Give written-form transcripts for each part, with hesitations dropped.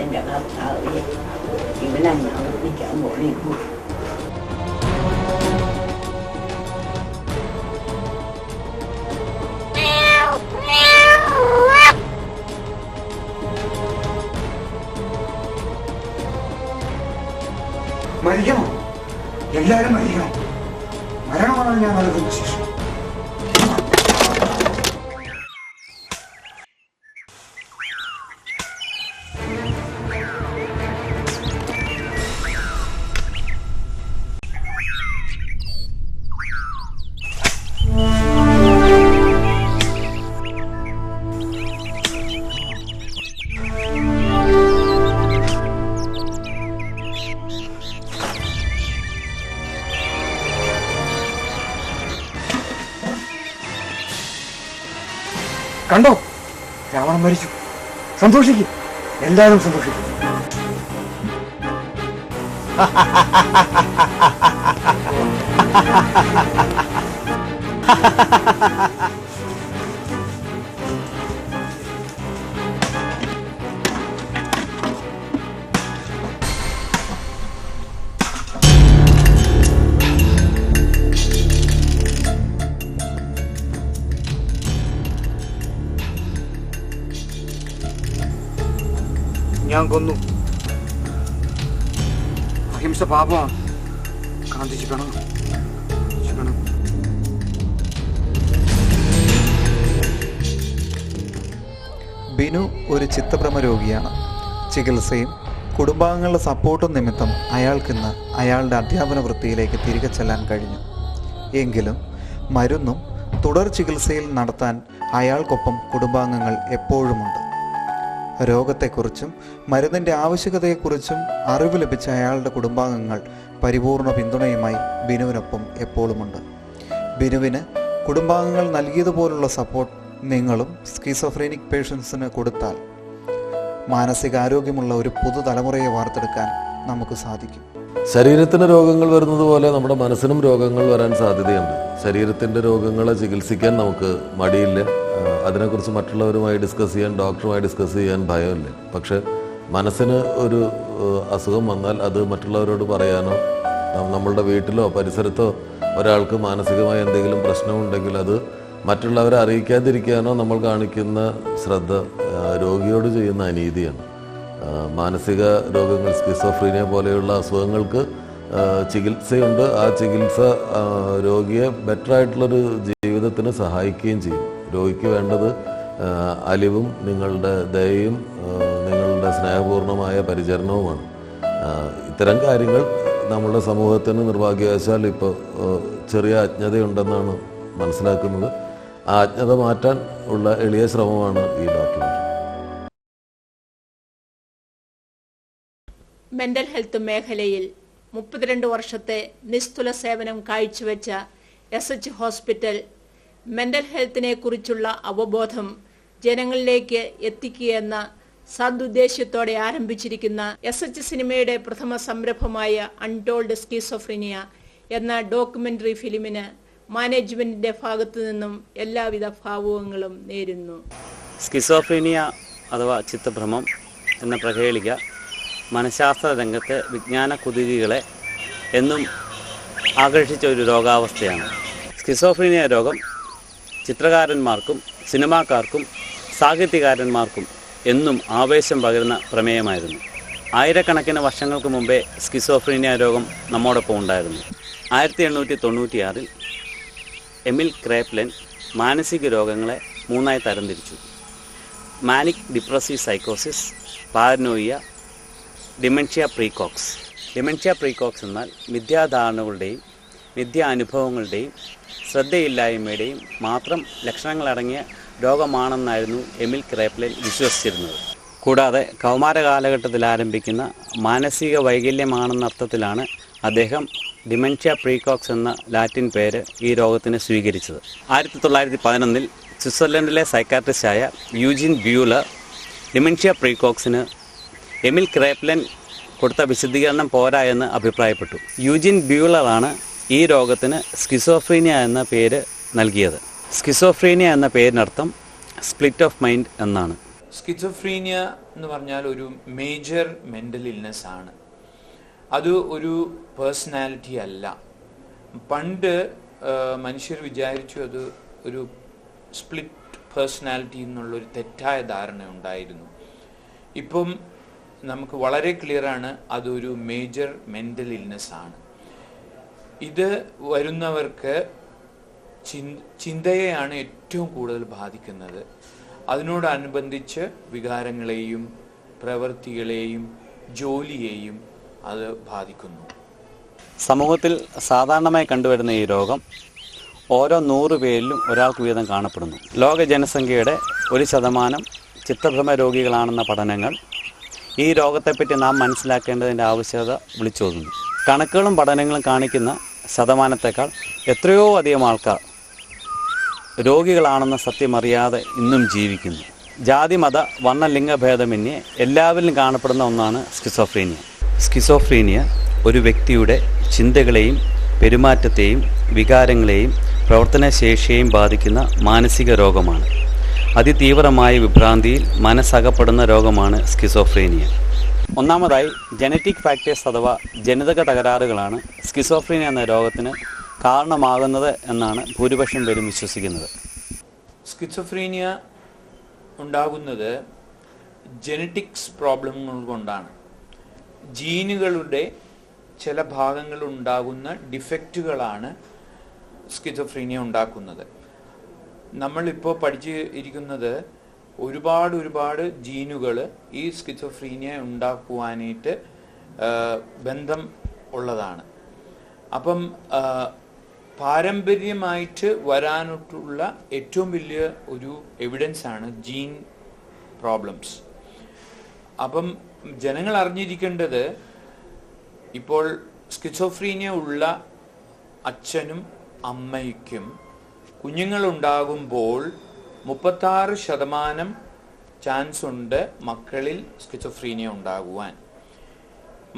എൻ്റെ കർത്താവേ, ഇവനെ അവതരിക്കാൻ പോണേക്കൂ. മരിക്കണം, എല്ലാവരും മരിക്കണം. മരണമാണ് ഞാൻ നൽകുന്ന ശിക്ഷ. കണ്ടോ, രാവണൻ മരിച്ചു. സന്തോഷിക്കും, എല്ലാവരും സന്തോഷിക്കും. ഞാൻ കൊന്നു. അഹിംസ പാപമാണ്. ഗാന്ധിജി വേണം. ബിനു ഒരു ചിത്തഭ്രമ രോഗിയാണ്. ചികിത്സയും കുടുംബാംഗങ്ങളുടെ സപ്പോർട്ടും നിമിത്തം അയാൾക്കിന്ന് അയാളുടെ അധ്യാപന വൃത്തിയിലേക്ക് തിരികെ ചെല്ലാൻ കഴിഞ്ഞു. എങ്കിലും മരുന്നും തുടർ ചികിത്സയിൽ നടത്താൻ അയാൾക്കൊപ്പം കുടുംബാംഗങ്ങൾ എപ്പോഴുമുണ്ട്. രോഗത്തെക്കുറിച്ചും മരുന്നിൻ്റെ ആവശ്യകതയെക്കുറിച്ചും അറിവ് ലഭിച്ച അയാളുടെ കുടുംബാംഗങ്ങൾ പരിപൂർണ പിന്തുണയുമായി ബിനുവിനൊപ്പം എപ്പോഴുമുണ്ട്. ബിനുവിന് കുടുംബാംഗങ്ങൾ നൽകിയതുപോലുള്ള സപ്പോർട്ട് നിങ്ങളും സ്കിസോഫ്രീനിക് പേഷ്യൻസിന് കൊടുത്താൽ മാനസികാരോഗ്യമുള്ള ഒരു പുതുതലമുറയെ വാർത്തെടുക്കാൻ നമുക്ക് സാധിക്കും. ശരീരത്തിന് രോഗങ്ങൾ വരുന്നത് പോലെ നമ്മുടെ മനസ്സിനും രോഗങ്ങൾ വരാൻ സാധ്യതയുണ്ട്. ശരീരത്തിൻ്റെ രോഗങ്ങളെ ചികിത്സിക്കാൻ നമുക്ക് മടിയില്ല. അതിനെക്കുറിച്ച് മറ്റുള്ളവരുമായി ഡിസ്കസ് ചെയ്യാൻ, ഡോക്ടറുമായി ഡിസ്കസ് ചെയ്യാൻ ഭയമില്ല. പക്ഷെ മനസ്സിന് ഒരു അസുഖം വന്നാൽ അത് മറ്റുള്ളവരോട് പറയാനോ, നമ്മളുടെ വീട്ടിലോ പരിസരത്തോ ഒരാൾക്ക് മാനസികമായ എന്തെങ്കിലും പ്രശ്നമുണ്ടെങ്കിൽ അത് മറ്റുള്ളവരെ അറിയിക്കാതിരിക്കാനോ നമ്മൾ കാണിക്കുന്ന ശ്രദ്ധ രോഗിയോട് ചെയ്യുന്ന അനീതിയാണ്. മാനസിക രോഗങ്ങൾ, സ്കിസോഫ്രീനിയ പോലെയുള്ള അസുഖങ്ങൾക്ക് ചികിത്സയുണ്ട്. ആ ചികിത്സ രോഗിയെ ബെറ്ററായിട്ടുള്ളൊരു ജീവിതത്തിന് സഹായിക്കുകയും ചെയ്യും. രോഗിക്ക് വേണ്ടത് അലിവും നിങ്ങളുടെ ദയയും നിങ്ങളുടെ സ്നേഹപൂർണമായ പരിചരണവുമാണ്. ഇത്തരം കാര്യങ്ങൾ നമ്മുടെ സമൂഹത്തിന് നിർഭാഗ്യവശാൽ ഇപ്പോൾ ചെറിയ അജ്ഞതയുണ്ടെന്നാണ് മനസ്സിലാക്കുന്നത്. ആ അജ്ഞത മാറ്റാൻ ഉള്ള എളിയ ശ്രമമാണ് ഈ ഡോക്യുമെൻ്ററി. മെൻ്റൽ ഹെൽത്ത് മേഖലയിൽ 32 വർഷത്തെ നിസ്തുല സേവനം കാഴ്ചവെച്ച SH ഹോസ്പിറ്റൽ മെൻ്റൽ ഹെൽത്തിനെ കുറിച്ചുള്ള അവബോധം ജനങ്ങളിലേക്ക് എത്തിക്കുകയെന്ന സദുദ്ദേശ്യത്തോടെ ആരംഭിച്ചിരിക്കുന്ന SH സിനിമയുടെ പ്രഥമ സംരംഭമായ അൺടോൾഡ് സ്കിസോഫ്രീനിയ എന്ന ഡോക്യുമെൻ്ററി ഫിലിമിന് മാനേജ്മെൻറ്റിൻ്റെ ഭാഗത്തു നിന്നും എല്ലാവിധ ഭാവുകങ്ങളും നേരുന്നു. സ്കിസോഫ്രീനിയ അഥവാ ചിത്തഭ്രമം എന്ന പ്രഹേളിക മനഃശാസ്ത്ര രംഗത്തെ വിജ്ഞാന കുതിരികളെ എന്നും ആകർഷിച്ച ഒരു രോഗാവസ്ഥയാണ്. സ്കിസോഫ്രീനിയ രോഗം ചിത്രകാരന്മാർക്കും സിനിമാക്കാർക്കും സാഹിത്യകാരന്മാർക്കും എന്നും ആവേശം പകരുന്ന പ്രമേയമായിരുന്നു. ആയിരക്കണക്കിന് വർഷങ്ങൾക്ക് മുമ്പേ സ്കിസോഫ്രീനിയ രോഗം നമ്മോടൊപ്പം ഉണ്ടായിരുന്നു. 1896 എമിൽ ക്രേപ്ലൻ മാനസിക രോഗങ്ങളെ 3 തരംതിരിച്ചു. മാനിക് ഡിപ്രസീവ് സൈക്കോസിസ്, paranoia, dementia praecox. Dementia praecox എന്നാൽ മിഥ്യാധാരണകളുടെയും മിഥ്യാനുഭവങ്ങളുടെയും ശ്രദ്ധയില്ലായ്മയുടെയും മാത്രം ലക്ഷണങ്ങളടങ്ങിയ രോഗമാണെന്നായിരുന്നു എമിൽ ക്രേപ്ലൻ വിശ്വസിച്ചിരുന്നത്. കൂടാതെ കൗമാര കാലഘട്ടത്തിൽ ആരംഭിക്കുന്ന മാനസിക വൈകല്യമാണെന്നർത്ഥത്തിലാണ് അദ്ദേഹം ഡിമെൻഷ്യ പ്രീകോക്സ് എന്ന ലാറ്റിൻ പേര് ഈ രോഗത്തിന് സ്വീകരിച്ചത്. 1911 സ്വിറ്റ്സർലൻഡിലെ സൈക്കാട്രിസ്റ്റായ യൂജിൻ ബ്യൂലർ ഡിമെൻഷ്യ പ്രീകോക്സിന് എമിൽ ക്രേപ്ലൻ കൊടുത്ത വിശദീകരണം പോരാ എന്ന് അഭിപ്രായപ്പെട്ടു. യൂജിൻ ബ്യൂലറാണ് ഈ രോഗത്തിന് സ്കിസോഫ്രീനിയ എന്ന പേര് നൽകിയത്. സ്കിസോഫ്രീനിയ എന്ന പേരിനർത്ഥം സ്പ്ലിറ്റ് ഓഫ് മൈൻഡ് എന്നാണ്. സ്കിസോഫ്രീനിയ എന്ന് പറഞ്ഞാൽ ഒരു മേജർ മെൻ്റൽ ഇൽനെസ് ആണ്. അത് ഒരു പേഴ്സണാലിറ്റി അല്ല. പണ്ട് മനുഷ്യർ വിചാരിച്ചു അത് ഒരു സ്പ്ലിറ്റ് പേഴ്സണാലിറ്റി എന്നുള്ളൊരു തെറ്റായ ധാരണ ഉണ്ടായിരുന്നു. ഇപ്പം നമുക്ക് വളരെ ക്ലിയറാണ് അതൊരു മേജർ മെൻ്റൽ ഇൽനെസ് ആണ്. ഇത് വരുന്നവർക്ക് ചിന്തയെയാണ് ഏറ്റവും കൂടുതൽ ബാധിക്കുന്നത്. അതിനോടനുബന്ധിച്ച് വികാരങ്ങളെയും പ്രവൃത്തികളെയും ജോലിയെയും അത് ബാധിക്കുന്നു. സമൂഹത്തിൽ സാധാരണമായി കണ്ടുവരുന്ന ഈ രോഗം ഓരോ 100 പേരിലും ഒരാൾക്ക് വീതം കാണപ്പെടുന്നു. ലോക ജനസംഖ്യയുടെ 1% ചിത്തഭ്രമ രോഗികളാണെന്ന പഠനങ്ങൾ ഈ രോഗത്തെപ്പറ്റി നാം മനസ്സിലാക്കേണ്ടതിൻ്റെ ആവശ്യകത വിളിച്ചോതുന്നു. കണക്കുകളും പഠനങ്ങളും കാണിക്കുന്ന ശതമാനത്തേക്കാൾ എത്രയോ അധികം ആൾക്കാർ രോഗികളാണെന്ന സത്യമറിയാതെ ഇന്നും ജീവിക്കുന്നു. ജാതി മത വർണ്ണ ലിംഗഭേദമന്യേ എല്ലാവരിലും കാണപ്പെടുന്ന ഒന്നാണ് സ്കിസോഫ്രീനിയ. സ്കിസോഫ്രീനിയ ഒരു വ്യക്തിയുടെ ചിന്തകളെയും പെരുമാറ്റത്തെയും വികാരങ്ങളെയും പ്രവർത്തനശേഷിയെയും ബാധിക്കുന്ന മാനസിക രോഗമാണ്. അതിതീവ്രമായ വിഭ്രാന്തിയിൽ മനസ്സകപ്പെടുന്ന രോഗമാണ് സ്കിസോഫ്രീനിയ. ഒന്നാമതായി ജനറ്റിക് ഫാക്ടേഴ്സ് അഥവാ ജനിതക തകരാറുകളാണ് സ്കിസോഫ്രീനിയ എന്ന രോഗത്തിന് കാരണമാകുന്നത് എന്നാണ് ഭൂരിപക്ഷം പേരും വിശ്വസിക്കുന്നത്. സ്കിസോഫ്രീനിയ ഉണ്ടാകുന്നത് ജനറ്റിക്സ് പ്രോബ്ലങ്ങൾ കൊണ്ടാണ്. ജീനുകളുടെ ചില ഭാഗങ്ങളിൽ ഉണ്ടാകുന്ന ഡിഫക്റ്റുകളാണ് സ്കിസോഫ്രീനിയ ഉണ്ടാക്കുന്നത്. നമ്മളിപ്പോൾ പഠിച്ച് ഇരിക്കുന്നത് ഒരുപാട് ജീനുകൾ ഈ സ്കിസോഫ്രീനിയ ഉണ്ടാക്കുവാനായിട്ട് ബന്ധം ഉള്ളതാണ്. അപ്പം പാരമ്പര്യമായിട്ട് വരാനായിട്ടുള്ള ഏറ്റവും വലിയ ഒരു എവിഡൻസ് ആണ് ജീൻ പ്രോബ്ലംസ്. അപ്പം ജനങ്ങൾ അറിഞ്ഞിരിക്കേണ്ടത്, ഇപ്പോൾ സ്കിസോഫ്രീനിയ ഉള്ള അച്ഛനും അമ്മയ്ക്കും കുഞ്ഞുങ്ങളുണ്ടാകുമ്പോൾ 36% ചാൻസ് ഉണ്ട് മക്കളിൽ സ്കിസോഫ്രീനിയ ഉണ്ടാകുവാൻ.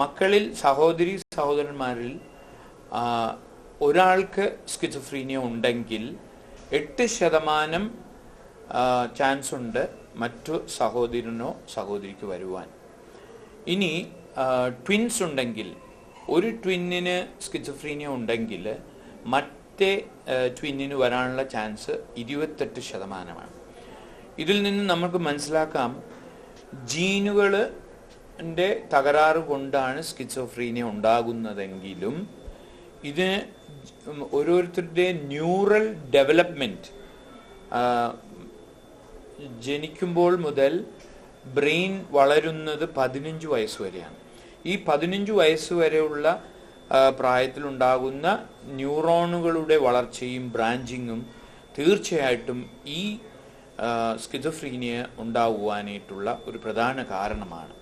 മക്കളിൽ സഹോദരന്മാരിൽ ഒരാൾക്ക് സ്കിസോഫ്രീനിയ ഉണ്ടെങ്കിൽ 8% ചാൻസ് ഉണ്ട് മറ്റു സഹോദരനോ സഹോദരിക്ക് വരുവാൻ. ഇനി ട്വിൻസ് ഉണ്ടെങ്കിൽ, ഒരു ട്വിന്നിന് സ്കിസോഫ്രീനിയ ഉണ്ടെങ്കിൽ മറ്റേ ട്വിന്നിന് വരാനുള്ള ചാൻസ് 28%. ഇതിൽ നിന്ന് നമുക്ക് മനസ്സിലാക്കാം ജീനുകളുടെ തകരാറ് കൊണ്ടാണ് സ്കിസോഫ്രീനിയ ഉണ്ടാകുന്നതെങ്കിലും ഇതിന് ഓരോരുത്തരുടെ ന്യൂറൽ ഡെവലപ്മെൻറ്റ് ജനിക്കുമ്പോൾ മുതൽ ബ്രെയിൻ വളരുന്നത് 15 വയസ്സ് വരെയാണ്. ഈ 15 വയസ്സ് വരെയുള്ള പ്രായത്തിലുണ്ടാകുന്ന ന്യൂറോണുകളുടെ വളർച്ചയും ബ്രാഞ്ചിങ്ങും തീർച്ചയായിട്ടും ഈ സ്കിസോഫ്രീനിയ ഉണ്ടാകുവാനായിട്ടുള്ള ഒരു പ്രധാന കാരണമാണ്.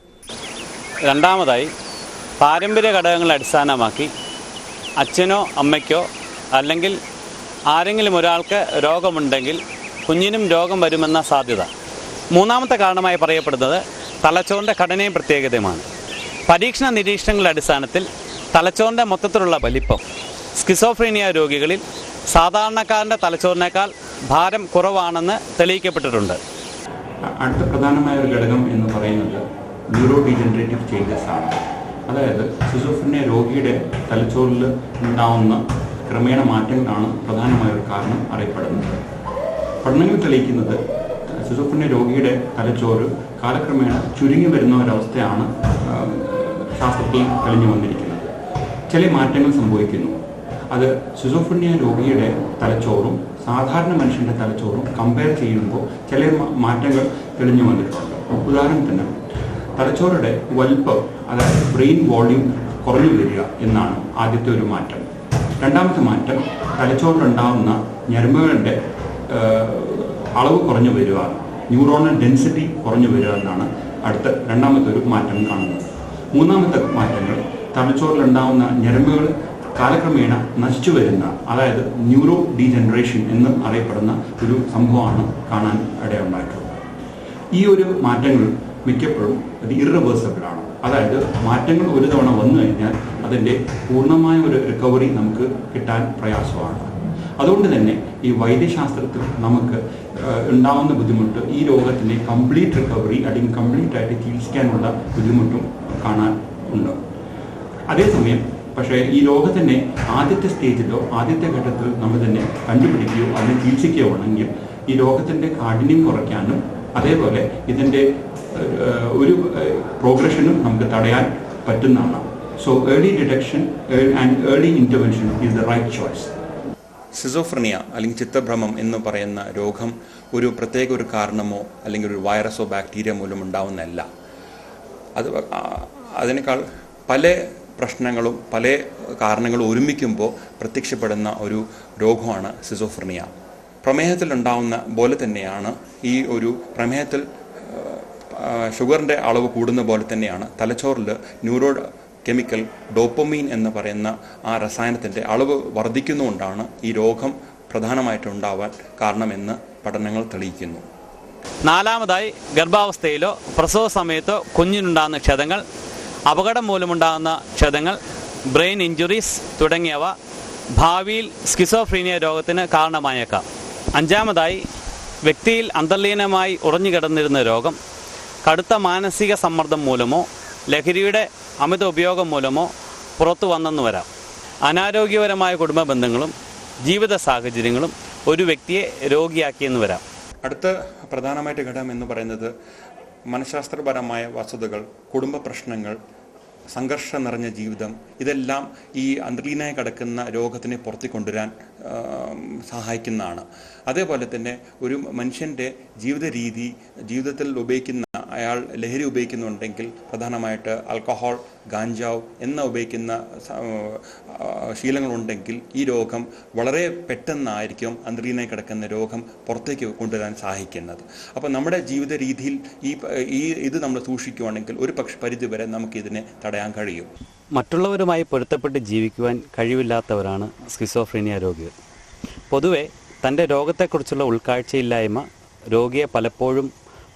രണ്ടാമതായി പാരമ്പര്യ ഘടകങ്ങളെ അടിസ്ഥാനമാക്കി അച്ഛനോ അമ്മയ്ക്കോ അല്ലെങ്കിൽ ആരെങ്കിലും ഒരാൾക്ക് രോഗമുണ്ടെങ്കിൽ കുഞ്ഞിനും രോഗം വരുമെന്ന സാധ്യത. മൂന്നാമത്തെ കാരണമായി പറയപ്പെടുന്നത് തലച്ചോറിൻ്റെ ഘടനയും പ്രത്യേകതയുമാണ്. പരീക്ഷണ നിരീക്ഷണങ്ങളുടെ അടിസ്ഥാനത്തിൽ തലച്ചോറിൻ്റെ മൊത്തത്തിലുള്ള വലിപ്പം സ്കിസോഫ്രീനിയ രോഗികളിൽ സാധാരണക്കാരൻ്റെ തലച്ചോറിനേക്കാൾ ഭാരം കുറവാണെന്ന് തെളിയിക്കപ്പെട്ടിട്ടുണ്ട്. അടുത്ത പ്രധാനമായ ഒരു ഘടകം എന്ന് പറയുന്നത് ന്യൂറോ ഡീജനറേറ്റീവ് ചേഞ്ചസ് ആണ്. അതായത് സ്കിസോഫ്രീനിയ രോഗിയുടെ തലച്ചോറിൽ ഉണ്ടാവുന്ന ക്രമേണ മാറ്റങ്ങളാണ് പ്രധാനമായ ഒരു കാരണം അറിയപ്പെടുന്നത്. പഠനങ്ങൾ തെളിയിക്കുന്നത് സ്കിസോഫ്രീനിയ രോഗിയുടെ തലച്ചോറ് കാലക്രമേണ ചുരുങ്ങി വരുന്ന ഒരവസ്ഥയാണ് ശാസ്ത്രത്തിൽ തെളിഞ്ഞു വന്നിരിക്കുന്നത്. ചില മാറ്റങ്ങൾ സംഭവിക്കുന്നു. അത് സ്കിസോഫ്രീനിയ രോഗിയുടെ തലച്ചോറും സാധാരണ മനുഷ്യൻ്റെ തലച്ചോറും കമ്പയർ ചെയ്യുമ്പോൾ ചില മാറ്റങ്ങൾ തെളിഞ്ഞു വന്നിട്ടുണ്ട്. ഉദാഹരണത്തിന് തലച്ചോറുടെ വലിപ്പം, അതായത് ബ്രെയിൻ വോള്യൂം കുറഞ്ഞു വരിക എന്നാണ് ആദ്യത്തെ ഒരു മാറ്റം. രണ്ടാമത്തെ മാറ്റം തലച്ചോറിലുണ്ടാകുന്ന ഞരമ്പുകളുടെ അളവ് കുറഞ്ഞു വരിക, ന്യൂറോണൽ ഡെൻസിറ്റി കുറഞ്ഞു വരിക എന്നാണ് അടുത്ത രണ്ടാമത്തെ ഒരു മാറ്റം കാണുന്നത്. മൂന്നാമത്തെ മാറ്റങ്ങൾ തലച്ചോറിലുണ്ടാകുന്ന ഞരമ്പുകൾ കാലക്രമേണ നശിച്ചു വരുന്ന, അതായത് ന്യൂറോ ഡീജനറേഷൻ എന്ന് അറിയപ്പെടുന്ന ഒരു സംഭവമാണ് കാണാൻ ഇടയുണ്ടായിട്ടുള്ളത്. ഈ ഒരു മാറ്റങ്ങൾ മിക്കപ്പോഴും അത് ഇറവേഴ്സിബിളാണ്. അതായത് മാറ്റങ്ങൾ ഒരു തവണ വന്നു കഴിഞ്ഞാൽ അതിൻ്റെ പൂർണ്ണമായ ഒരു റിക്കവറി നമുക്ക് കിട്ടാൻ പ്രയാസമാണ്. അതുകൊണ്ട് തന്നെ ഈ വൈദ്യശാസ്ത്രത്തിൽ നമുക്ക് ഉണ്ടാവുന്ന ബുദ്ധിമുട്ട് ഈ രോഗത്തിൻ്റെ കംപ്ലീറ്റ് റിക്കവറി അല്ലെങ്കിൽ കംപ്ലീറ്റ് ആയിട്ട് ചികിത്സിക്കാനുള്ള ബുദ്ധിമുട്ടും കാണാൻ ഉണ്ട്. അതേസമയം പക്ഷേ ഈ രോഗത്തിൻ്റെ ആദ്യത്തെ സ്റ്റേജിലോ ആദ്യത്തെ ഘട്ടത്തിൽ നമ്മൾ തന്നെ കണ്ടുപിടിക്കുകയോ അതിനെ ചികിത്സിക്കുകയോ ആണെങ്കിൽ ഈ രോഗത്തിൻ്റെ കാഠിന്യം കുറയ്ക്കാനും അതേപോലെ ഇതിൻ്റെ ഒരു പ്രോഗ്രഷനും നമുക്ക് തടയാൻ പറ്റുന്നതാണ്. So early detection and early intervention is the right choice. Schizophrenia അല്ലെങ്കിൽ ചിത്തഭ്രമം എന്ന് പറയുന്ന രോഗം ഒരു പ്രത്യേക ഒരു കാരണമോ അല്ലെങ്കിൽ ഒരു വൈറസോ ബാക്ടീരിയ മൂലം ഉണ്ടാവുന്നതല്ല. അതിനേക്കാൾ പല പ്രശ്നങ്ങളും പല കാരണങ്ങളും ഒരുമിക്കുമ്പോൾ പ്രത്യക്ഷപ്പെടുന്ന ഒരു രോഗമാണ് സിസോഫ്രനിയ. പ്രമേഹത്തിലുണ്ടാവുന്ന പോലെ തന്നെയാണ് ഈ ഒരു പ്രമേഹത്തിൽ ഷുഗറിൻ്റെ അളവ് കൂടുന്ന പോലെ തന്നെയാണ് തലച്ചോറിൽ ന്യൂറോ കെമിക്കൽ ഡോപ്പമീൻ എന്ന് പറയുന്ന ആ രസായനത്തിൻ്റെ അളവ് വർദ്ധിക്കുന്നുകൊണ്ടാണ് ഈ രോഗം പ്രധാനമായിട്ടുണ്ടാവാൻ കാരണമെന്ന് പഠനങ്ങൾ തെളിയിക്കുന്നു. നാലാമതായി, ഗർഭാവസ്ഥയിലോ പ്രസവ സമയത്തോ കുഞ്ഞിനുണ്ടാകുന്ന ക്ഷതങ്ങൾ, അപകടം മൂലമുണ്ടാകുന്ന ക്ഷതങ്ങൾ, ബ്രെയിൻ ഇഞ്ചുറീസ് തുടങ്ങിയവ ഭാവിയിൽ സ്കിസോഫ്രീനിയ രോഗത്തിന് കാരണമായേക്കാം. അഞ്ചാമതായി, വ്യക്തിയിൽ അന്തർലീനമായി ഉറഞ്ഞുകിടന്നിരുന്ന രോഗം കടുത്ത മാനസിക സമ്മർദ്ദം മൂലമോ ലഹരിയുടെ അമിത ഉപയോഗം മൂലമോ പുറത്തു വന്നെന്ന് വരാം. അനാരോഗ്യപരമായ കുടുംബ ബന്ധങ്ങളും ജീവിത സാഹചര്യങ്ങളും ഒരു വ്യക്തിയെ രോഗിയാക്കിയെന്ന് വരാം. അടുത്ത പ്രധാനമായിട്ട് ഘടകം എന്ന് പറയുന്നത് മനഃശാസ്ത്രപരമായ വസ്തുതകൾ, കുടുംബ പ്രശ്നങ്ങൾ, സംഘർഷം നിറഞ്ഞ ജീവിതം, ഇതെല്ലാം ഈ അന്തർലീനമായി കിടക്കുന്ന രോഗത്തിനെ പുറത്തു കൊണ്ടുവരാൻ സഹായിക്കുന്നതാണ്. അതേപോലെ തന്നെ ഒരു മനുഷ്യൻ്റെ ജീവിത രീതി, ജീവിതത്തിൽ ഉപയോഗിക്കുന്ന അയാൾ ലഹരി ഉപയോഗിക്കുന്നുണ്ടെങ്കിൽ പ്രധാനമായിട്ട് ആൽക്കഹോൾ, ഗാഞ്ചാവ് എന്ന ഉപയോഗിക്കുന്ന ശീലങ്ങളുണ്ടെങ്കിൽ ഈ രോഗം വളരെ പെട്ടെന്നായിരിക്കും അന്തർലീനമായി കിടക്കുന്ന രോഗം പുറത്തേക്ക് കൊണ്ടുവരാൻ സഹായിക്കുന്നത്. അപ്പോൾ നമ്മുടെ ജീവിത രീതിയിൽ ഇത് നമ്മൾ സൂക്ഷിക്കുകയാണെങ്കിൽ ഒരു പരിധി വരെ നമുക്കിതിനെ തടയാൻ കഴിയും. മറ്റുള്ളവരുമായി പൊരുത്തപ്പെട്ട് ജീവിക്കുവാൻ കഴിവില്ലാത്തവരാണ് സ്കിസോഫ്രീനിയ രോഗികൾ. പൊതുവെ തൻ്റെ രോഗത്തെക്കുറിച്ചുള്ള ഉൾക്കാഴ്ചയില്ലായ്മ രോഗിയെ പലപ്പോഴും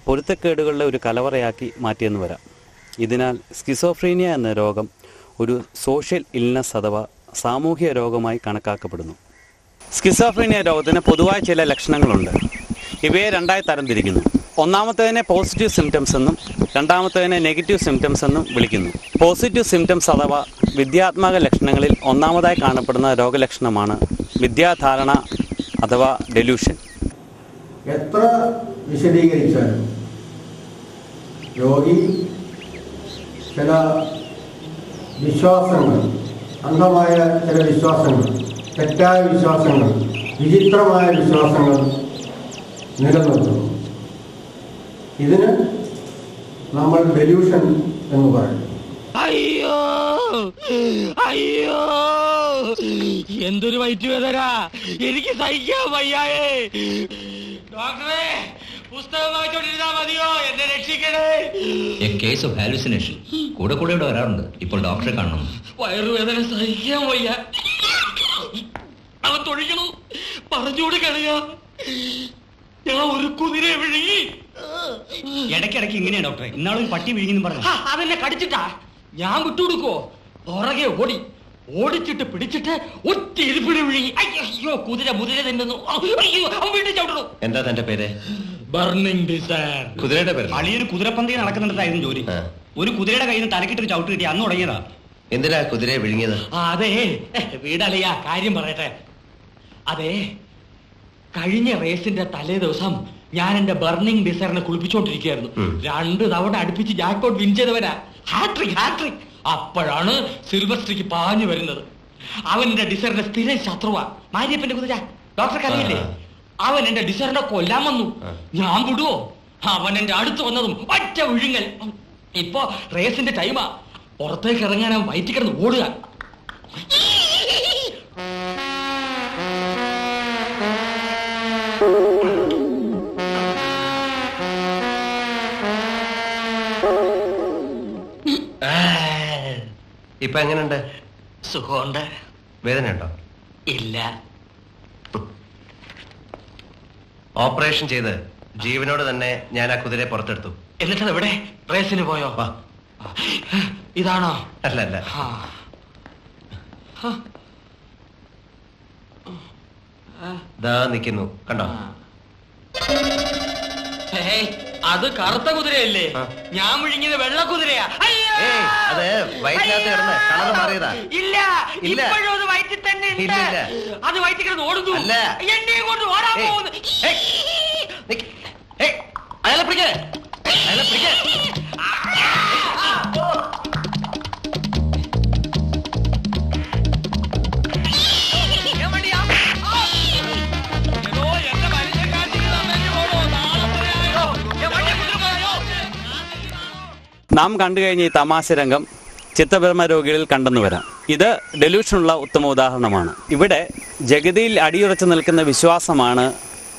പൊരുത്തക്കേടുകളുടെ ഒരു കലവറയാക്കി മാറ്റിയെന്ന് വരാം. ഇതിനാൽ സ്കിസോഫ്രീനിയ എന്ന രോഗം ഒരു സോഷ്യൽ ഇൽനസ് അഥവാ സാമൂഹിക രോഗമായി കണക്കാക്കപ്പെടുന്നു. സ്കിസോഫ്രീനിയ രോഗത്തിന് പൊതുവായ ചില ലക്ഷണങ്ങളുണ്ട്. ഇവയെ രണ്ടായി തരംതിരിക്കുന്നു. ഒന്നാമത്തേതിനെ പോസിറ്റീവ് സിംറ്റംസ് എന്നും രണ്ടാമത്തേതിനെ നെഗറ്റീവ് സിംറ്റംസ് എന്നും വിളിക്കുന്നു. പോസിറ്റീവ് സിംറ്റംസ് അഥവാ വിദ്യാത്മക ലക്ഷണങ്ങളിൽ ഒന്നാമതായി കാണപ്പെടുന്ന രോഗലക്ഷണമാണ് വിദ്യാധാരണ അഥവാ ഡെലൂഷൻ. എത്ര വിശദീകരിച്ചാലും രോഗി ചില വിശ്വാസങ്ങൾ, അന്ധമായ ചില വിശ്വാസങ്ങൾ, തെറ്റായ വിശ്വാസങ്ങൾ, വിചിത്രമായ വിശ്വാസങ്ങൾ നിലനിർത്തുന്നു. ഇതിന് നമ്മൾ ഡെലൂഷൻ എന്ന് പറയും. അയ്യോ അയ്യോ, എന്തൊരു വയറ്റുവേദന, എനിക്ക് സഹിക്കാൻ വയ്യായേ. ഡോക്ടറെ, പുസ്തകം വായിച്ചോണ്ടിരുന്നാ മതിയോ? എന്നെ രക്ഷിക്കണേ. കേസ് ഓഫ് ഹാലുസിനേഷൻ കൂടെ കൂടെ ഇവിടെ വരാറുണ്ട്. ഇപ്പോൾ ഡോക്ടറെ കാണണം. വയറുവേദന സഹിക്കാൻ വയ്യ. അവൻ തൊഴിക്കണു, പറഞ്ഞുകൂടെ കളയാ. ഞാൻ ഒരു കുതിരയെ വിഴുങ്ങി. ഇടയ്ക്കിടയ്ക്ക് ഇങ്ങനെയാ ഡോക്ടറെ. ഇന്നാളും പട്ടി വിഴുങ്ങി പറഞ്ഞു. അതെന്നെ കടിച്ചിട്ടാ. ഞാൻ വിട്ടുകൊടുക്കോ? പുറകെ ഓടിച്ചിട്ട് പിടിച്ചിട്ട് ഒറ്റ ഇരിപ്പിടി വിഴുങ്ങി. അയ്യോ, കുതിര തിന്നുന്നു. അയ്യോ, അവൻ വീട്ടിൽ ചവിട്ടണു. എന്താ തന്റെ പേര്? Burning desire. കുതിരയുടെ പേര്? അളിയൊരു കുതിരപ്പന്തി നടക്കുന്നിടത്തായിരുന്നു ജോലി. ഒരു കുതിരയുടെ കയ്യിൽ നിന്ന് തലക്കിട്ടൊരു ചവിട്ട് കിട്ടി. അന്ന് തുടങ്ങിയതാ. എന്തിനാ കുതിരയെ വിഴുങ്ങിയത്? അതെ, വീടളിയാ, കാര്യം പറയട്ടെ. അതെ, കഴിഞ്ഞ റേസിന്റെ തലേ ദിവസം ഞാൻ എന്റെ ബർണിംഗ് ഡിസയറിനെ കുളിപ്പിച്ചോണ്ടിരിക്കുകയായിരുന്നു. 2 തവണ അടുപ്പിച്ച് ജാക്ക്പോട്ട് വിൻ ചെയ്തവരാ. ഹാട്രിക്. അപ്പോഴാണ് സിൽവസ്ട്രിക്ക് പാഞ്ഞു വരുന്നത്. അവൻ എന്റെ ഡിസയറിന്റെ സ്ഥിരം ശത്രുവാ. മാരിയപ്പന്റെ കുതിര, ഡോക്ടർക്ക് അറിയില്ലേ? അവൻ എന്റെ ഡിസയറിനെ കൊല്ലാൻ വന്നു. ഞാൻ വിടുവോ? അവൻ എന്റെ അടുത്ത് വന്നതും ഒറ്റ വിഴുങ്ങൽ. ഇപ്പൊ റേസിന്റെ ടൈമാ. പുറത്തേക്ക് ഇറങ്ങാൻ അവൻ വയറ്റി കിടന്ന് ഓടുക. ഇപ്പൊ എങ്ങനെയുണ്ട്? സുഖമുണ്ട്. വേദനയുണ്ടോ? ഇല്ല. ഓപ്പറേഷൻ ചെയ്ത് ജീവനോട് തന്നെ ഞാൻ ആ കുതിരയെ പുറത്തെടുത്തു. എന്നിട്ട് എവിടെ? റേസിന് പോയോ? ഇതാണോ? അല്ല. ദാ നിൽക്കുന്നു, കണ്ടോ? അത് കറുത്ത കുതിരയല്ലേ? ഞാൻ വിഴുങ്ങിയത് വെള്ള കുതിരയാ. അത് വയറ്റിനകത്ത് കിടന്ന് കളർ മാറിയതാ. ഇല്ല, ഇപ്പോഴും അത് വയറ്റിൽ തന്നെ ഉണ്ട്. അത് വയറ്റിൽ കിടന്ന് ഓടുന്നു. എന്നെ കൊണ്ട് ഓടാൻ പോകുന്നു. അയാളെ പിടിക്കേ, അയാളെ പിടിക്കേ. നാം കണ്ടു കഴിഞ്ഞ ഈ തമാശ രംഗം ചിത്തഭ്രമ രോഗികളിൽ കണ്ടെന്നു വരാം. ഇത് ഡെലൂഷനുള്ള ഉത്തമ ഉദാഹരണമാണ്. ഇവിടെ ജഗതിയിൽ അടിയുറച്ചു നിൽക്കുന്ന വിശ്വാസമാണ്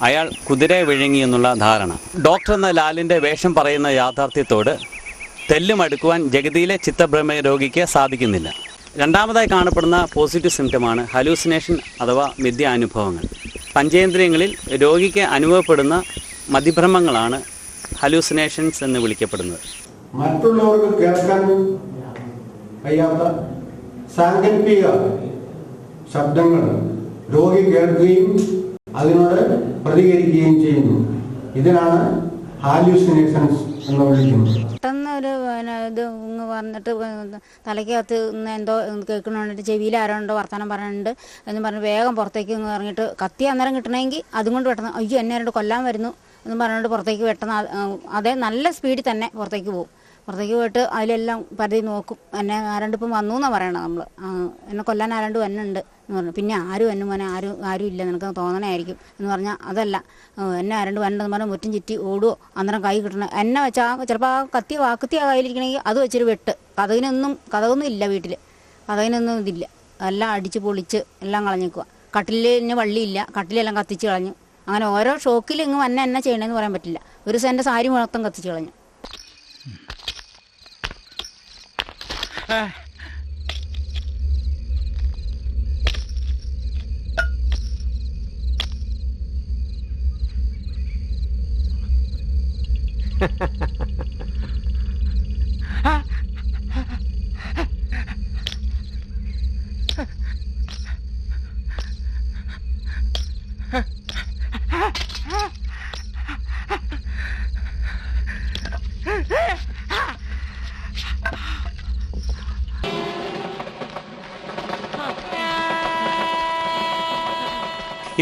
അയാൾ കുതിരയെ വിഴുങ്ങി എന്നുള്ള ധാരണ. ഡോക്ടർ എന്ന ലാലിൻ്റെ വേഷം പറയുന്ന യാഥാർത്ഥ്യത്തോട് തെല്ലുമടുക്കുവാൻ ജഗതിയിലെ ചിത്തഭ്രമ രോഗിക്ക് സാധിക്കുന്നില്ല. രണ്ടാമതായി കാണപ്പെടുന്ന പോസിറ്റീവ് സിംറ്റമാണ് ഹലൂസിനേഷൻ അഥവാ മിഥ്യാനുഭവങ്ങൾ. പഞ്ചേന്ദ്രിയങ്ങളിൽ രോഗിക്ക് അനുഭവപ്പെടുന്ന മതിഭ്രമങ്ങളാണ് ഹലൂസിനേഷൻസ് എന്ന് വിളിക്കപ്പെടുന്നത്. മറ്റുള്ളവർക്ക് കേൾക്കാൻ കഴിയാത്ത സാങ്കല്പിക ശബ്ദങ്ങൾ രോഗി കേൾക്കുകയും അതിനോട് പ്രതികരിക്കുകയും ചെയ്യുന്നു. ഇതിനാണ് ഹാലൂസിനേഷൻസ് എന്ന് വിളിക്കുന്നത്. പെട്ടെന്ന് ഒരു ഇത് വന്നിട്ട് തലയ്ക്കകത്ത് എന്തോ കേൾക്കണുണ്ട്, ചെവിയിൽ ആരോണ്ടോ വർത്തമാനം പറയുന്നുണ്ട് എന്ന് പറഞ്ഞ് വേഗം പുറത്തേക്ക് ഇറങ്ങിയിട്ട് കത്തി അന്നേരം കിട്ടണമെങ്കിൽ അതും കൊണ്ട് പെട്ടെന്ന് അയ്യോ എന്നെ ആരോട് കൊല്ലാൻ വരുന്നു എന്ന് പറഞ്ഞുകൊണ്ട് പുറത്തേക്ക് പെട്ടെന്ന് അതേ നല്ല സ്പീഡിൽ തന്നെ പുറത്തേക്ക് പോകും. പുറത്തേക്ക് പോയിട്ട് അതിലെല്ലാം പരിധി നോക്കും. എന്നെ ആരാണ്ട് ഇപ്പം വന്നു എന്നാണ് പറയണത്. നമ്മൾ എന്നെ കൊല്ലാൻ ആരാണ്ട് വന്നുണ്ട് എന്ന് പറഞ്ഞു. പിന്നെ ആരും എന്നെ മോനെ ആരും ഇല്ല, നിനക്ക് തോന്നണമായിരിക്കും എന്ന് പറഞ്ഞാൽ അതല്ല, എന്നെ ആരാണ്ട് വരണ്ടെന്ന് പറഞ്ഞാൽ മുറ്റും ചുറ്റി ഓടുവോ അന്നേരം കൈ കിട്ടണം. എന്നെ വെച്ചാൽ ചിലപ്പോൾ ആ വാക്കത്തി ആ കയ്യിലിരിക്കണമെങ്കിൽ അത് വെച്ചൊരു വെട്ട്. കഥകൊന്നും ഇല്ല വീട്ടിൽ, കഥകിനൊന്നും ഇതില്ല, എല്ലാം അടിച്ച് പൊളിച്ച് എല്ലാം കളഞ്ഞേക്കുക. കട്ടിലിന് വള്ളിയില്ല, കട്ടിലെല്ലാം കത്തിച്ച് കളഞ്ഞു. അങ്ങനെ ഓരോ ഷോക്കിൽ ഇങ്ങ് വന്നെ എന്നാ ചെയ്യണമെന്ന് പറയാൻ പറ്റില്ല. ഒരു സെൻ്റെ സാരി മൊത്തം കത്തിച്ച് കളഞ്ഞു.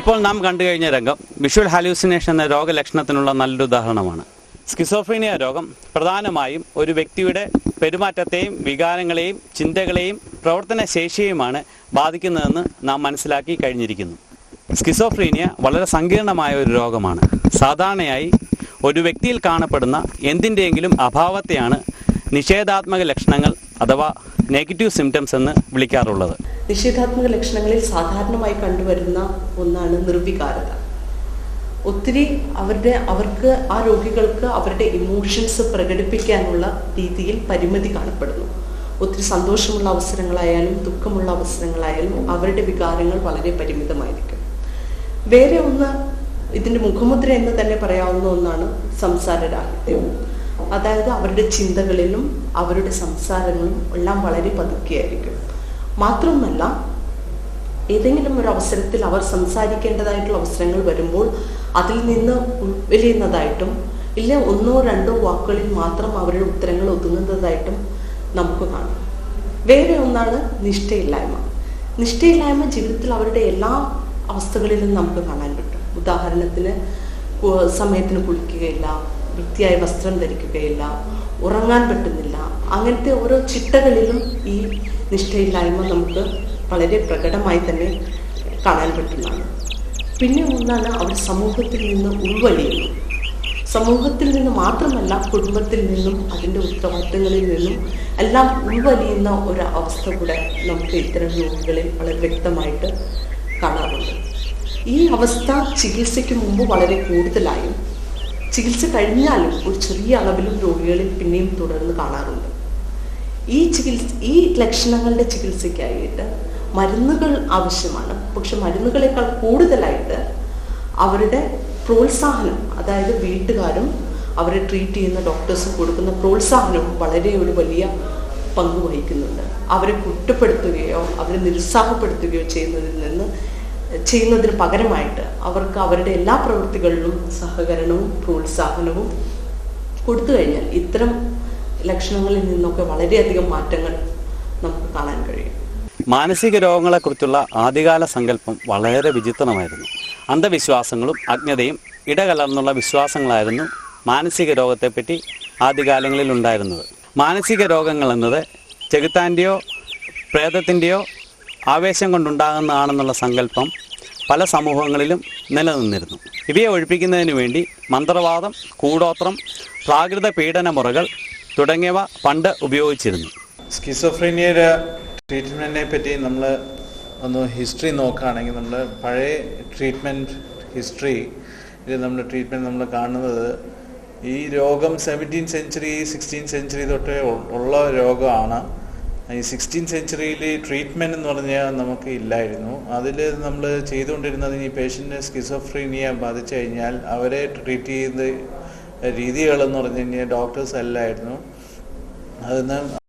ഇപ്പോൾ നാം കണ്ടു കഴിഞ്ഞ രംഗം വിഷ്വൽ ഹാലൂസിനേഷൻ എന്ന രോഗലക്ഷണത്തിനുള്ള നല്ലൊരു ഉദാഹരണമാണ്. സ്കിസോഫ്രീനിയ രോഗം പ്രധാനമായും ഒരു വ്യക്തിയുടെ പെരുമാറ്റത്തെയും വികാരങ്ങളെയും ചിന്തകളെയും പ്രവർത്തന ശേഷിയെയുമാണ് ബാധിക്കുന്നതെന്ന് നാം മനസ്സിലാക്കി കഴിഞ്ഞിരിക്കുന്നു. സ്കിസോഫ്രീനിയ വളരെ സങ്കീർണമായ ഒരു രോഗമാണ്. സാധാരണയായി ഒരു വ്യക്തിയിൽ കാണപ്പെടുന്ന എന്തിൻ്റെയെങ്കിലും അഭാവത്തെയാണ് നിഷേധാത്മക ലക്ഷണങ്ങൾ അഥവാ നെഗറ്റീവ് സിംറ്റംസ് എന്ന് വിളിക്കാറുള്ളത്. നിഷേധാത്മക ലക്ഷണങ്ങളിൽ സാധാരണമായി കണ്ടുവരുന്ന ഒന്നാണ് നിർവികാരത. ഒത്തിരി അവർക്ക് ആ രോഗികൾക്ക് അവരുടെ ഇമോഷൻസ് പ്രകടിപ്പിക്കാനുള്ള രീതിയിൽ പരിമിതി കാണപ്പെടുന്നു. ഒത്തിരി സന്തോഷമുള്ള അവസരങ്ങളായാലും ദുഃഖമുള്ള അവസരങ്ങളായാലും അവരുടെ വികാരങ്ങൾ വളരെ പരിമിതമായിരിക്കും. വേറെ ഒന്ന് ഇതിൻ്റെ മുഖമുദ്ര എന്ന് തന്നെ പറയാവുന്ന ഒന്നാണ് സംസാരരാഹിത്യം. അതായത് അവരുടെ ചിന്തകളിലും അവരുടെ സംസാരങ്ങളും എല്ലാം വളരെ പതുക്കെയായിരിക്കും. മാത്രമല്ല ഏതെങ്കിലും ഒരു അവസരത്തിൽ അവർ സംസാരിക്കേണ്ടതായിട്ടുള്ള അവസരങ്ങൾ വരുമ്പോൾ അതിൽ നിന്ന് ഉൾവലിയുന്നതായിട്ടും ഇല്ല ഒന്നോ രണ്ടോ വാക്കുകളിൽ മാത്രം അവരുടെ ഉത്തരങ്ങൾ ഒതുങ്ങുന്നതായിട്ടും നമുക്ക് കാണാം. വേറെ ഒന്നാണ് നിഷ്ഠയില്ലായ്മ. നിഷ്ഠയില്ലായ്മ ജീവിതത്തിൽ അവരുടെ എല്ലാ അവസ്ഥകളിലും നമുക്ക് കാണാൻ പറ്റും. ഉദാഹരണത്തിന് സമയത്തിന് കുളിക്കുകയില്ല, വൃത്തിയായ വസ്ത്രം ധരിക്കുകയില്ല, ഉറങ്ങാൻ പറ്റുന്നില്ല. അങ്ങനത്തെ ഓരോ ചിട്ടകളിലും ഈ നിഷ്ഠയില്ലായ്മ നമുക്ക് വളരെ പ്രകടമായി തന്നെ കാണാൻ പറ്റുന്നതാണ്. പിന്നെ ഒന്നാണ് അവർ സമൂഹത്തിൽ നിന്ന് ഉൾവലിയുന്നു. സമൂഹത്തിൽ നിന്ന് മാത്രമല്ല കുടുംബത്തിൽ നിന്നും അതിൻ്റെ ഉത്തരവാദിത്തങ്ങളിൽ നിന്നും എല്ലാം ഉൾവലിയുന്ന ഒരു അവസ്ഥ കൂടെ നമുക്ക് ഇത്തരം രോഗികളിൽ വളരെ വ്യക്തമായിട്ട് കാണാറുണ്ട്. ഈ അവസ്ഥ ചികിത്സയ്ക്ക് മുമ്പ് വളരെ കൂടുതലായും ചികിത്സ കഴിഞ്ഞാലും ഒരു ചെറിയ അളവിലും രോഗികളിൽ പിന്നെയും തുടർന്ന് കാണാറുണ്ട്. ഈ ലക്ഷണങ്ങളുടെ ചികിത്സയ്ക്കായിട്ട് മരുന്നുകൾ ആവശ്യമാണ്. പക്ഷെ മരുന്നുകളെക്കാൾ കൂടുതലായിട്ട് അവരുടെ പ്രോത്സാഹനം, അതായത് വീട്ടുകാരും അവരെ ട്രീറ്റ് ചെയ്യുന്ന ഡോക്ടേഴ്സും കൊടുക്കുന്ന പ്രോത്സാഹനവും വളരെ ഒരു വലിയ പങ്ക് വഹിക്കുന്നുണ്ട്. അവരെ കുറ്റപ്പെടുത്തുകയോ അവരെ നിരുത്സാഹപ്പെടുത്തുകയോ ചെയ്യുന്നതിൽ നിന്ന് ചെയ്യുന്നതിന് പകരമായിട്ട് അവർക്ക് അവരുടെ എല്ലാ പ്രവൃത്തികളിലും സഹകരണവും പ്രോത്സാഹനവും കൊടുത്തു കഴിഞ്ഞാൽ ഇത്തരം ലക്ഷണങ്ങളിൽ നിന്നൊക്കെ വളരെയധികം മാറ്റങ്ങൾ നമുക്ക് കാണാൻ കഴിയും. മാനസിക രോഗങ്ങളെക്കുറിച്ചുള്ള ആദ്യകാല സങ്കല്പം വളരെ വിചിത്രമായിരുന്നു. അന്ധവിശ്വാസങ്ങളും അജ്ഞതയും ഇടകലർന്നുള്ള വിശ്വാസങ്ങളായിരുന്നു മാനസിക രോഗത്തെപ്പറ്റി ആദ്യകാലങ്ങളിൽ ഉണ്ടായിരുന്നത്. മാനസിക രോഗങ്ങൾ എന്നത് ചെകുത്താൻ്റെയോ പ്രേതത്തിൻ്റെയോ ആവേശം കൊണ്ടുണ്ടാകുന്നതാണെന്നുള്ള സങ്കല്പം പല സമൂഹങ്ങളിലും നിലനിന്നിരുന്നു. ഇവയെ ഒഴിപ്പിക്കുന്നതിന് വേണ്ടി മന്ത്രവാദം, കൂടോത്രം, പ്രാകൃത പീഡന മുറകൾ തുടങ്ങിയവ പണ്ട് ഉപയോഗിച്ചിരുന്നു. സ്കിസോഫ്രീനിയയുടെ ട്രീറ്റ്മെൻറ്റിനെ പറ്റി നമ്മൾ ഒന്ന് ഹിസ്റ്ററി നോക്കുകയാണെങ്കിൽ നമ്മൾ പഴയ ട്രീറ്റ്മെൻറ്റ് ഹിസ്റ്ററിയിൽ നമ്മൾ ട്രീറ്റ്മെൻറ്റ് നമ്മൾ കാണുന്നത് ഈ രോഗം 17th century 16th century തൊട്ടേ ഉള്ള രോഗമാണ്. ഈ 16th centuryയിൽ ട്രീറ്റ്മെൻറ്റ് എന്ന് പറഞ്ഞാൽ നമുക്ക് ഇല്ലായിരുന്നു. അതിൽ നമ്മൾ ചെയ്തുകൊണ്ടിരുന്നത് ഈ പേഷ്യൻറ്റിന് സ്കിസോഫ്രീനിയ ബാധിച്ചു കഴിഞ്ഞാൽ അവരെ ട്രീറ്റ് ചെയ്യുന്ന രീതികളെന്ന് പറഞ്ഞു കഴിഞ്ഞാൽ ഡോക്ടേഴ്സ് അല്ലായിരുന്നു. അതിന്